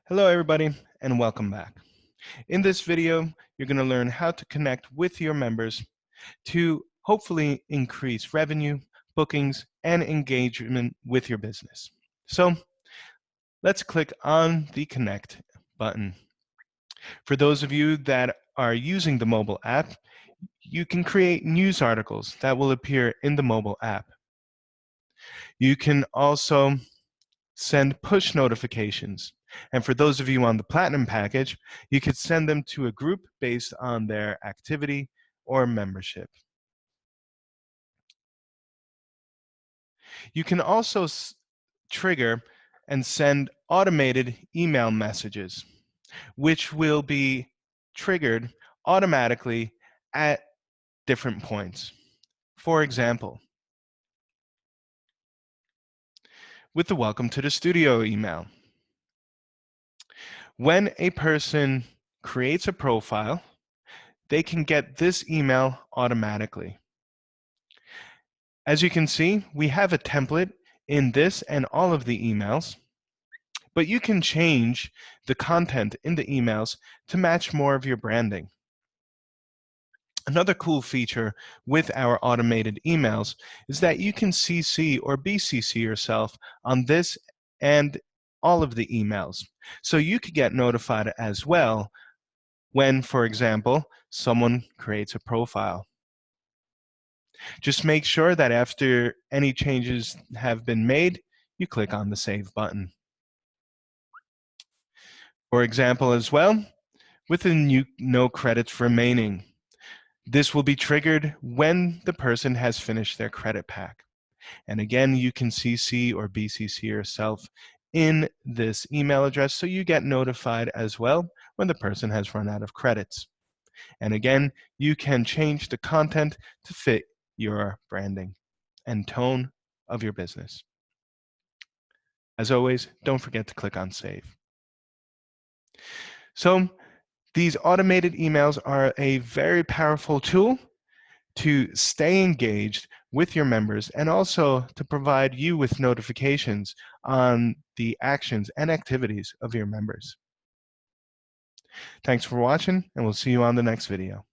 Hello everybody and welcome back. In this video, you're going to learn how to connect with your members to hopefully increase revenue, bookings, and engagement with your business. So let's click on the connect button. For those of you that are using the mobile app, you can create news articles that will appear in the mobile app. You can also send push notifications. And for those of you on the Platinum package, you could send them to a group based on their activity or membership. You can also trigger and send automated email messages, which will be triggered automatically at different points. For example, with the Welcome to the Studio email. When a person creates a profile, they can get this email automatically. As you can see, we have a template in this and all of the emails, but you can change the content in the emails to match more of your branding. Another cool feature with our automated emails is that you can CC or BCC yourself on this and all of the emails. So you could get notified as well when, for example, someone creates a profile. Just make sure that after any changes have been made, you click on the Save button. For example, as well, with the no credits remaining, this will be triggered when the person has finished their credit pack. And again, you can CC or BCC yourself in this email address so you get notified as well when the person has run out of credits. And again, you can change the content to fit your branding and tone of your business. As always, don't forget to click on Save. So these automated emails are a very powerful tool to stay engaged with your members and also to provide you with notifications on the actions and activities of your members. Thanks for watching, and we'll see you on the next video.